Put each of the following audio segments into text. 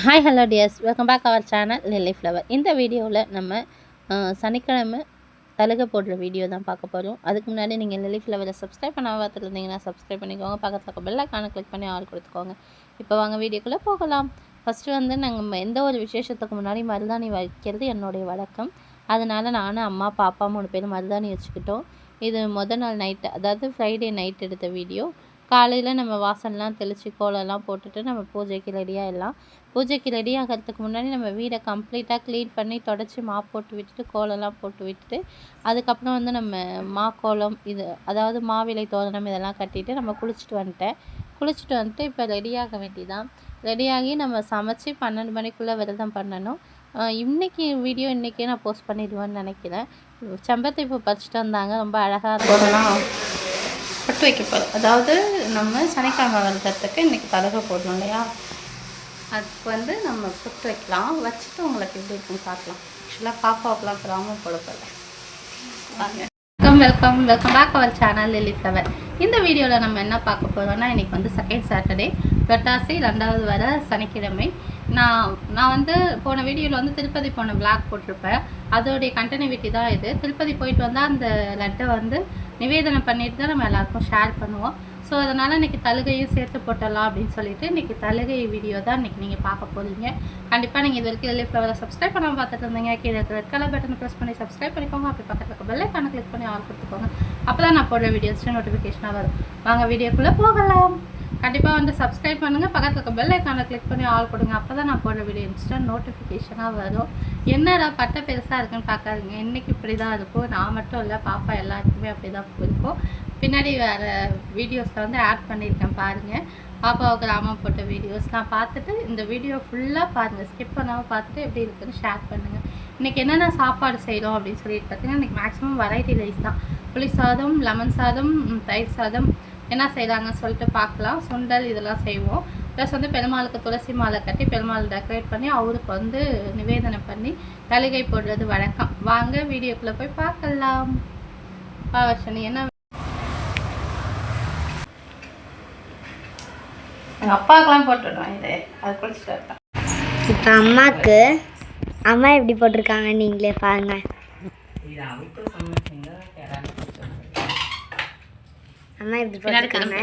Hi hello dears, welcome back our channel lily flower. இந்த வீடியோவில் நம்ம சனிக்கிழமை தலுகை போடுற வீடியோ தான் பார்க்க போகிறோம். அதுக்கு முன்னாடி நீங்கள் லில்லி ஃப்ளவரை சப்ஸ்கிரைப் பண்ண பார்த்துருந்தீங்கன்னா சப்ஸ்கிரைப் பண்ணிக்கோங்க. பக்கத்தில் இருக்க பெல் ஐகானை கிளிக் பண்ணி ஆல் கொடுத்துக்கோங்க. இப்போ வாங்க வீடியோக்குள்ளே போகலாம். ஃபஸ்ட்டு வந்து நாங்கள் எந்த ஒரு விசேஷத்துக்கு முன்னாடி மருதாணி வைக்கிறது என்னுடைய வழக்கம். அதனால் நானும் அம்மா பாப்பா 3 பேரும் மருதாணி வச்சுக்கிட்டோம். இது நாள் நைட்டு, அதாவது ஃப்ரைடே நைட் எடுத்த வீடியோ. காலையில் நம்ம வாசல்லாம் தெளித்து கோலம்லாம் போட்டுட்டு நம்ம பூஜைக்கு ரெடியாகிடலாம். பூஜைக்கு ரெடி ஆகிறதுக்கு முன்னாடி நம்ம வீடை கம்ப்ளீட்டாக க்ளீன் பண்ணி தொடச்சி மாப் போட்டு விட்டுட்டு கோலம்லாம் போட்டு விட்டுட்டு அதுக்கப்புறம் வந்து நம்ம கோலம் இது அதாவது மாவிலை தோரணம் இதெல்லாம் கட்டிட்டு நம்ம குளிச்சுட்டு வந்துட்டு இப்போ ரெடியாக வேண்டியதான். ரெடியாகி நம்ம சமைச்சு 12 மணிக்குள்ளே விரதம் பண்ணணும். இன்றைக்கி வீடியோ இன்றைக்கே நான் போஸ்ட் பண்ணிடுவேன்னு நினைக்கிறேன். செம்பருத்தி பூ பறிச்சிட்டு வந்தாங்க, ரொம்ப அழகாக போடலாம். பட்டு வைக்க போகிறோம். அதாவது நம்ம சனிக்கிழமை விரதத்துக்கு இன்றைக்கி தலுகை போடணும் இல்லையா, அதுக்கு வந்து நம்ம புட்டு வைக்கலாம். வச்சுட்டு உங்களுக்கு எப்படி இருக்குன்னு பார்க்கலாம். ஆக்சுவலாக பாப்பாவுக்குலாம் கிராமம் கொடுப்பல. Welcome back our channel lily flower. இந்த வீடியோவில் நம்ம என்ன பார்க்க போகிறோம்னா, இன்றைக்கி வந்து செகண்ட் சாட்டர்டே, புரட்டாசி 2வது வர சனிக்கிழமை. நான் வந்து போன வீடியோவில் வந்து திருப்பதி போன விளாக் போட்டிருப்பேன். அதோடைய கண்டினியூட்டி தான் இது. திருப்பதி போயிட்டு வந்தால் அந்த லட்டை வந்து நிவேதனம் பண்ணிட்டு தான் நம்ம எல்லாருக்கும் ஷேர் பண்ணுவோம். ஸோ அதனால் இன்றைக்கி தலுகையும் சேர்த்து போட்டலாம் அப்படின்னு சொல்லிட்டு இன்றைக்கி தலுகை வீடியோ தான் இன்றைக்கி நீங்கள் பார்க்க போகிறீங்க. கண்டிப்பாக நீங்கள் இது வரைக்கும் லில்லி ஃப்ளவரை சப்ஸ்கிரைப் பண்ணாமல் பார்த்துட்டு இருந்தீங்க, கீழே ரெட் கலர் பட்டனை ப்ரெஸ் பண்ணி சப்ஸ்கிரைப் பண்ணிக்கோங்க. அப்படி பக்கத்தில் இருக்க பெல் ஐகானை கிளிக் பண்ணி ஆல் கொடுத்துக்கோங்க. அப்போ தான் நான் போடுற வீடியோஸ் நோட்டிஃபிகேஷனாக வரும். வாங்க வீடியோக்குள்ளே போகலாம். கண்டிப்பாக வந்து சப்ஸ்கிரைப் பண்ணுங்கள், பக்கத்தில் இருக்க பெல் ஐக்கானை கிளிக் பண்ணி ஆல் கொடுங்க. அப்போ தான் நான் போடுற வீடியோ இன்ஸ்டன்ட் நோட்டிஃபிகேஷனாக வரும். என்னடா பட்டை பெருசாக இருக்குன்னு பார்க்காதீங்க, இன்றைக்கி இப்படி தான் இருக்கும். நான் மட்டும் இல்லை, பாப்பா எல்லாருக்குமே அப்படி தான் இருக்கும். பின்னாடி வேறு வீடியோஸில் வந்து ஆட் பண்ணியிருக்கேன் பாருங்கள். பாப்பாவுக்கு ராமம் போட்ட வீடியோஸ்லாம் பார்த்துட்டு இந்த வீடியோ ஃபுல்லாக பாருங்கள், ஸ்கிப் பண்ணாமல் பார்த்துட்டு எப்படி இருக்குன்னு ஷேர் பண்ணுங்கள். இன்றைக்கி என்னென்ன சாப்பாடு செய்கிறோம் அப்படின்னு சொல்லிட்டு பார்த்தீங்கன்னா, இன்றைக்கி மேக்ஸிமம் வெரைட்டி ரைஸ் தான். புளி சாதம், லெமன் சாதம், தயிர் சாதம், என்ன செய்கிறாங்கன்னு சொல்லிட்டு பார்க்கலாம். சுண்டல் இதெல்லாம் செய்வோம். ப்ளஸ் வந்து பெருமாளுக்கு துளசி மாலை கட்டி பெருமாள் டெக்கரேட் பண்ணி அவருக்கு வந்து நிவேதனம் பண்ணி தலுகை போடுறது வழக்கம். வாங்க வீடியோக்குள்ளே போய் பார்க்கலாம். பாவர்ஷனி என்ன எங்கள் அப்பாவுக்கெலாம் போட்டுவிடுவோம். இது அது குளிச்சுட்டு வரேன். இப்போ அம்மா எப்படி போட்டிருக்காங்க நீங்களே பாருங்க. அம்மா எப்படி போட்டிருக்காங்க.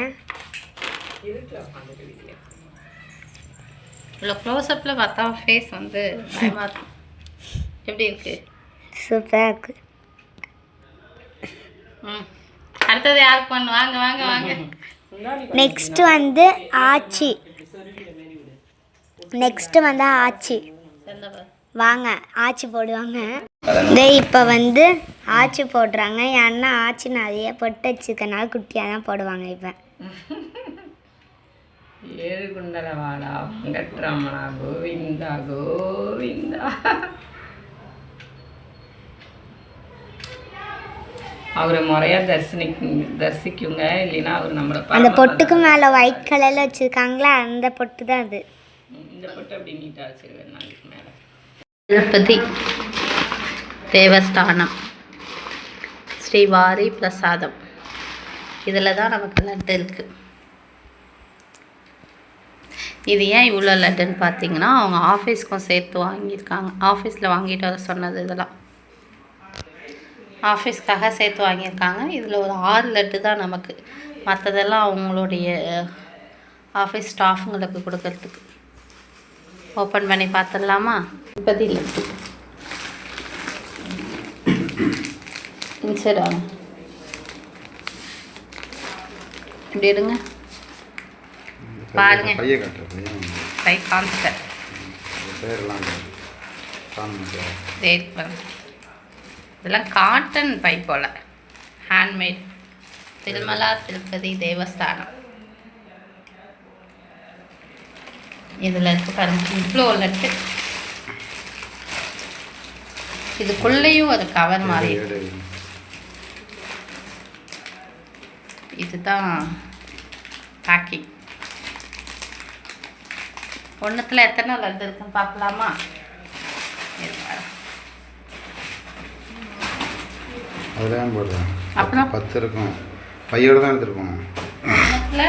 இவ்வளோ க்ளோஸ்அப்பில் பார்த்தா ஃபேஸ் வந்து பயமாக இருக்கும். எப்படி இருக்கு? சூப்பராக இருக்கு. அடுத்தது யாருக்கு பண்ணு? வாங்க வாங்க வாங்க. நெக்ஸ்ட் வந்து ஆச்சி. வாங்க ஆச்சி போடுவாங்க. இப்போ வந்து ஆச்சி போடுறாங்க. ஏன்னா ஆச்சி நிறைய பொட்டு வச்சுக்கனால குட்டியாக தான் போடுவாங்க. இப்போ ஏழு குண்டலவாடா வெங்கட்ரமணா கோவிந்தா கோவிந்தா. அவரை முறையாக தரிசிக்குங்க, இல்லைன்னா அவர் நம்மளை அந்த பொட்டுக்கு மேலே ஒயிட் கலரில் வச்சுருக்காங்களா, அந்த பொட்டு தான் அது. இந்த பொட்டு அப்படி நீட்டாக வச்சுருவேன் நாளைக்கு மேலே. திருப்பதி தேவஸ்தானம் ஸ்ரீவாரி பிரசாதம், இதில் தான் நமக்கு லட்டு இருக்குது. இது ஏன் இவ்வளோ லட்டுன்னு பார்த்தீங்கன்னா, அவங்க ஆஃபீஸ்க்கும் சேர்த்து வாங்கியிருக்காங்க. ஆஃபீஸில் வாங்கிட்டு வர சொன்னது, இதெல்லாம் ஆஃபீஸ்க்காக சேர்த்து வாங்கியிருக்காங்க. இதில் ஒரு 6 லட்டு தான் நமக்கு, மற்றதெல்லாம் அவங்களுடைய ஆஃபீஸ் ஸ்டாஃபுங்களுக்கு கொடுக்கறதுக்கு. ஓப்பன் பண்ணி பார்த்துடலாமா? திருப்பதி லட்டு இன்சைட் ஆகும். இப்படி எடுங்க பாருங்க. பை கான்ஸ்டர் இதெல்லாம் காட்டன் பை போல், ஹேண்ட்மேட். திருமலா திருப்பதி தேவஸ்தானம் இதில் இருக்கு பாருங்க. இவ்வளோ லட்டு. இதுக்குள்ளேயும் ஒரு கவர் மாதிரி. இதுதான் பேக்கிங். ஒன்றுத்தில் எத்தனை லட்டு இருக்குன்னு பார்க்கலாமா? அப்புறம் 10 இருக்கும். பையோடு தான் எடுத்துருக்கோம். ஒன்றுத்தில்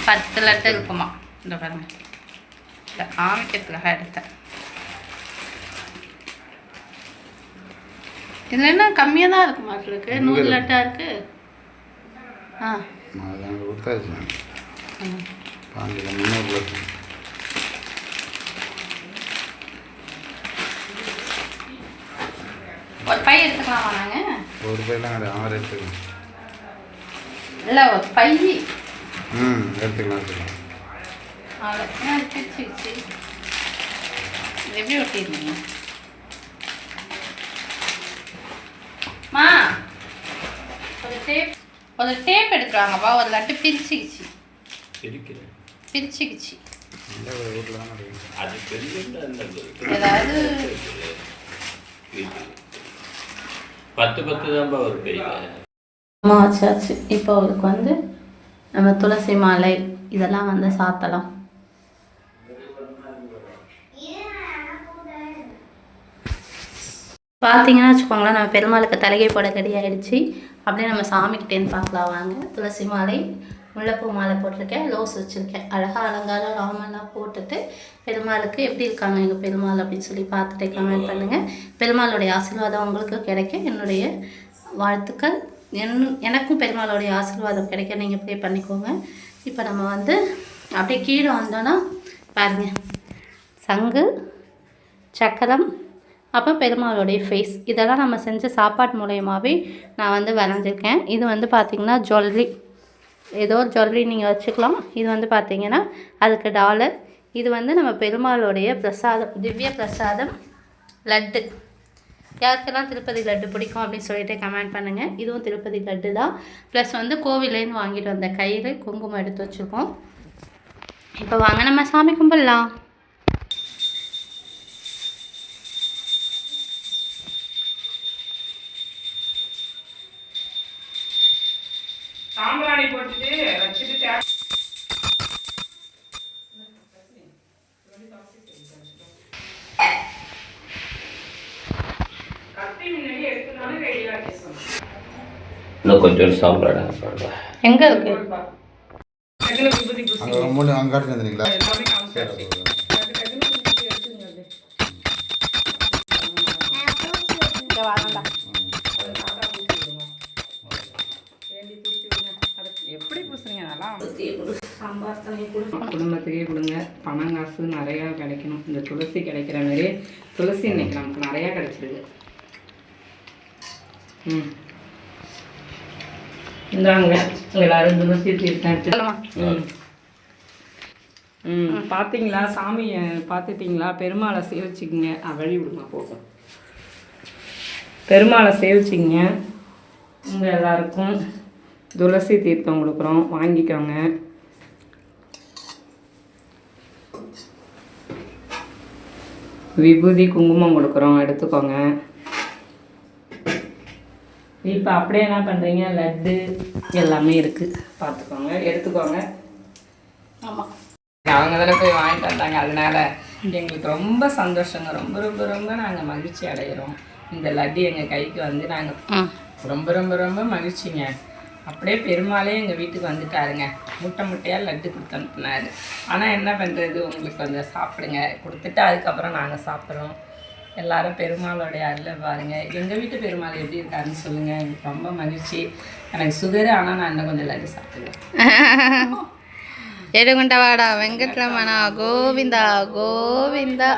10 லட்டு இருக்குமா? இந்த பாருங்க. எடுத்தேன், காமிக்கிறதுக்காக எடுத்தேன். இதில் என்ன கம்மியாக தான் இருக்கு மாட்டிருக்கு, 100 லட்டாக இருக்குது. ஆ அதான் கொடுத்தாச்சு. பாண்டியில் 300 ஒரு பை எடுத்துக்கலாமா நாங்கள்? ஒரு பையெல்லாம் கிடையாது, 6 எடுத்துக்கலாம். இல்லை ஒரு பை எடுத்துக்கலாம் எடுத்துக்கலாம். பிரிச்சு எப்படி ஒட்டிருந்தீங்க மா? ஒரு டேப் எடுத்துருவாங்கப்பா. ஒரு லட்டு பிரிச்சுக்கிச்சு. பிரிச்சுக்கிச்சு. ஏதாவது 10 தான்ப்பா ஒரு கையில். ஆச்சாச்சு. இப்போ அவருக்கு வந்து நம்ம துளசி மாலை இதெல்லாம் வந்து சாத்தலாம். பார்த்தீங்கன்னா வச்சுக்கோங்களேன், நம்ம பெருமாளுக்கு தலைகை போட ரெடி ஆகிடுச்சு. அப்படியே நம்ம சாமிக்கிட்டேன்னு பார்க்கலாம் வாங்க. துளசி மாலை, முல்லைப்பூ மாலை போட்டிருக்கேன், ரோஸ் வச்சுருக்கேன். அழகாக அலங்காரம் ராமெல்லாம் போட்டுட்டு பெருமாளுக்கு எப்படி இருக்காங்க எங்கள் பெருமாள் அப்படின்னு சொல்லி பார்த்துட்டு கமெண்ட் பண்ணுங்கள். பெருமாளுடைய ஆசீர்வாதம் உங்களுக்கு கிடைக்க என்னுடைய வாழ்த்துக்கள். எனக்கும் பெருமாளுடைய ஆசீர்வாதம் கிடைக்க நீங்கள் ப்ரே பண்ணிக்கோங்க. இப்போ நம்ம வந்து அப்படியே கீழே வந்தோன்னா பாருங்கள், சங்கு, சக்கரம், அப்போ பெருமாளுடைய ஃபேஸ், இதெல்லாம் நம்ம செஞ்ச சாப்பாடு மூலயமாவே நான் வந்து வரைஞ்சிருக்கேன். இது வந்து பார்த்திங்கன்னா ஜுவல்லரி, ஏதோ ஒரு ஜுவல்லரி நீங்கள் வச்சுக்கலாம். இது வந்து பார்த்திங்கன்னா அதுக்கு டாலர். இது வந்து நம்ம பெருமாளுடைய பிரசாதம், திவ்ய பிரசாதம் லட்டு. யாருக்கெல்லாம் திருப்பதி லட்டு பிடிக்கும் அப்படின்னு சொல்லிட்டு கமெண்ட் பண்ணுங்கள். இதுவும் திருப்பதி லட்டு தான். ப்ளஸ் வந்து கோவிலேருந்து வாங்கிட்டு வந்த கயிறு, குங்குமம் எடுத்து வச்சுருக்கோம். இப்போ வாங்க நம்ம சாமி கும்பிடலாம். சாம்பிராணி போட்டுட்டு வச்சுட்டு கத்தி முன்னாடி எடுத்துனாலும் ரெடியா பேசணும். இன்னும் கொஞ்சம் சாம்பிராணி போடுறேன். எங்கே இருக்கு? அங்கே மூணு அங்கே காட்டி வந்துடுங்களா? எப்படி பூசுறீங்க? நல்லா குடும்பத்துக்கே கொடுங்க. பணம் காசு நிறையா கிடைக்கணும். இந்த துளசி கிடைக்கிற மாதிரி துளசி இன்னைக்கு நமக்கு நிறையா கிடைச்சிருக்கு. இந்தாங்க எல்லாரும் துளசி தீர்த்தம். பார்த்தீங்களா? சாமியை பார்த்துட்டிங்களா? பெருமாளை சேவிச்சிக்கிங்க. வழி விடுமா போகும். பெருமாளை சேவிச்சிங்க. உங்கள் எல்லாருக்கும் துளசி தீர்த்தம் கொடுக்குறோம், வாங்கிக்கோங்க. விபூதி குங்குமம் கொடுக்குறோம், எடுத்துக்கோங்க. இப்போ அப்படியே என்ன பண்ணுறீங்க, லட்டு எல்லாமே இருக்குது, பார்த்துக்கோங்க, எடுத்துக்கோங்க. ஆமாம், அவங்க தானே போய் வாங்கிட்டு வந்தாங்க, அதனால எங்களுக்கு ரொம்ப சந்தோஷங்க. ரொம்ப ரொம்ப ரொம்ப நாங்கள் மகிழ்ச்சி அடைகிறோம். இந்த லட்டு எங்கள் கைக்கு வந்து நாங்கள் ரொம்ப ரொம்ப ரொம்ப மகிழ்ச்சிங்க. அப்படியே பெருமாளே எங்கள் வீட்டுக்கு வந்துட்டாருங்க. முட்டை முட்டையாக லட்டு கொடுத்து அனுப்புனாரு. ஆனால் என்ன பண்ணுறது, உங்களுக்கு கொஞ்சம் சாப்பிடுங்க கொடுத்துட்டு அதுக்கப்புறம் நாங்கள் சாப்பிட்றோம். எல்லாரும் பெருமாளோடைய அருள் பாருங்கள். எங்கள் வீட்டு பெருமாள் எப்படி இருக்காருன்னு சொல்லுங்கள். எனக்கு ரொம்ப மகிழ்ச்சி. எனக்கு சுகரு, ஆனால் நான் இன்னும் கொஞ்சம் லட்டு சாப்பிடுவேன். ஏடுகுண்டவாடா வெங்கட்ரமணா கோவிந்தா கோவிந்தா.